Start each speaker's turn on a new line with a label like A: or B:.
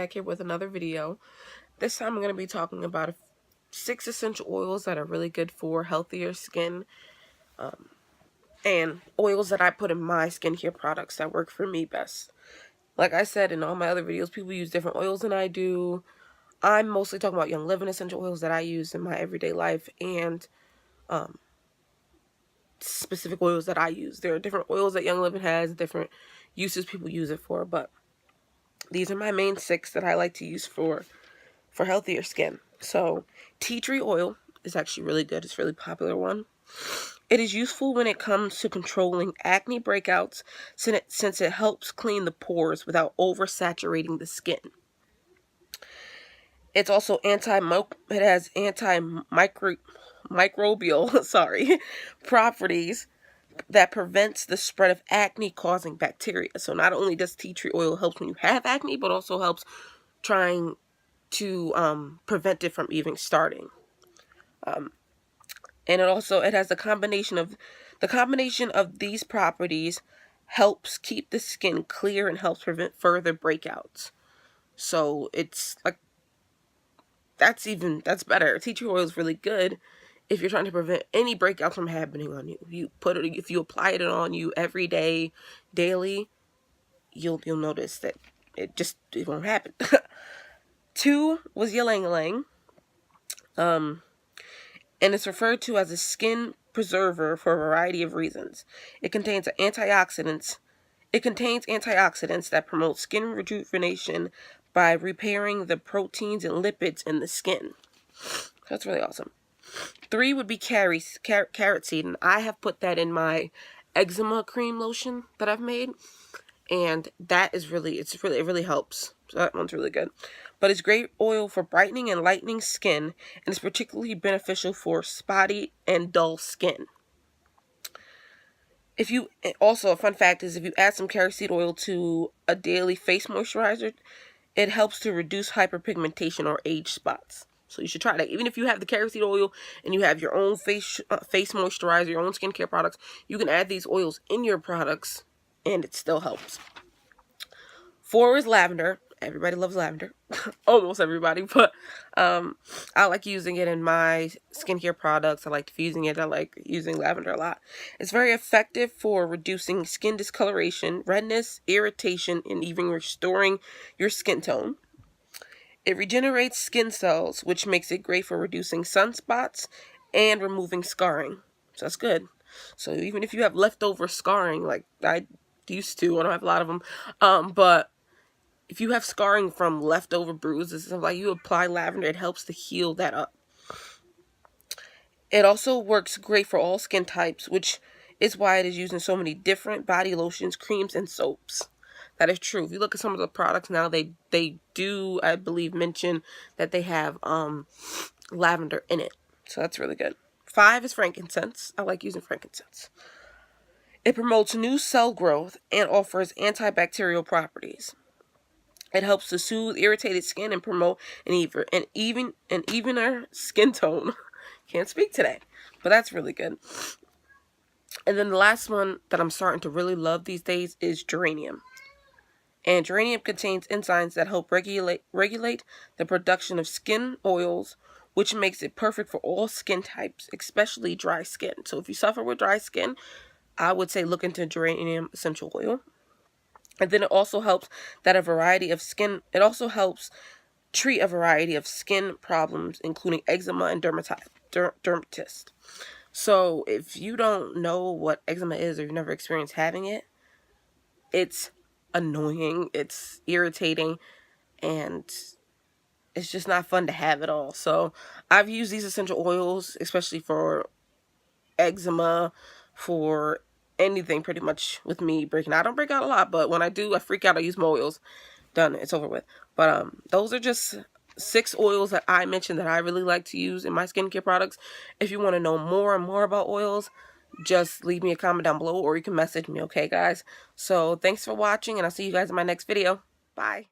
A: back here with another video. This time I'm going to be talking about 6 essential oils that are really good for healthier skin, and oils that I put in my skincare products that work for me best. Like I said in all my other videos, people use different oils than I do. I'm mostly talking about Young Living essential oils that I use in my everyday life, and specific oils that I use. There are different oils that Young Living has, different uses people use it for, but these are my main 6 that I like to use for healthier skin. So, tea tree oil is actually really good. It's a really popular one. It is useful when it comes to controlling acne breakouts since it helps clean the pores without oversaturating the skin. It's also antimicrobial properties that prevents the spread of acne causing bacteria. So not only does tea tree oil help when you have acne, but also helps trying to prevent it from even starting. And it has the combination of these properties helps keep the skin clear and helps prevent further breakouts. So it's like that's better. Tea tree oil is really good if you're trying to prevent any breakouts from happening on you. If you apply it on you every day, daily, you'll notice that it won't happen. 2 was ylang ylang. And it's referred to as a skin preserver for a variety of reasons. It contains antioxidants that promote skin rejuvenation by repairing the proteins and lipids in the skin. That's really awesome. 3 would be carrot seed, and I have put that in my eczema cream lotion that I've made, and that is it really helps. So that one's really good. But it's great oil for brightening and lightening skin, and it's particularly beneficial for spotty and dull skin. Also, a fun fact is if you add some carrot seed oil to a daily face moisturizer, it helps to reduce hyperpigmentation or age spots. So you should try that. Even if you have the carrot seed oil and you have your own face moisturizer, your own skincare products, you can add these oils in your products and it still helps. 4 is lavender. Everybody loves lavender. Almost everybody, but I like using it in my skincare products. I like diffusing it. I like using lavender a lot. It's very effective for reducing skin discoloration, redness, irritation, and even restoring your skin tone. It regenerates skin cells, which makes it great for reducing sunspots and removing scarring. So that's good. So even if you have leftover scarring, like I used to, I don't have a lot of them, but if you have scarring from leftover bruises, stuff like, you apply lavender, it helps to heal that up. It also works great for all skin types, which is why it is used in so many different body lotions, creams, and soaps. That is true. If you look at some of the products now, they do, I believe, mention that they have lavender in it. So that's really good. 5 is frankincense. I like using frankincense. It promotes new cell growth and offers antibacterial properties. It helps to soothe irritated skin and promote an evener skin tone. Can't speak today, but that's really good. And then the last one that I'm starting to really love these days is geranium. And geranium contains enzymes that help regulate the production of skin oils, which makes it perfect for all skin types, especially dry skin. So if you suffer with dry skin, I would say look into geranium essential oil. And then it also helps treat a variety of skin problems, including eczema and dermatitis. So if you don't know what eczema is or you've never experienced having it, it's annoying, it's irritating, and it's just not fun to have at all. So I've used these essential oils, especially for eczema, for anything pretty much with me breaking out. I don't break out a lot, but when I do, I freak out. I use my oils. Done. It's over with. But those are just 6 oils that I mentioned that I really like to use in my skincare products. If you want to know more and more about oils, just leave me a comment down below, or you can message me, okay, guys? So thanks for watching, and I'll see you guys in my next video. Bye.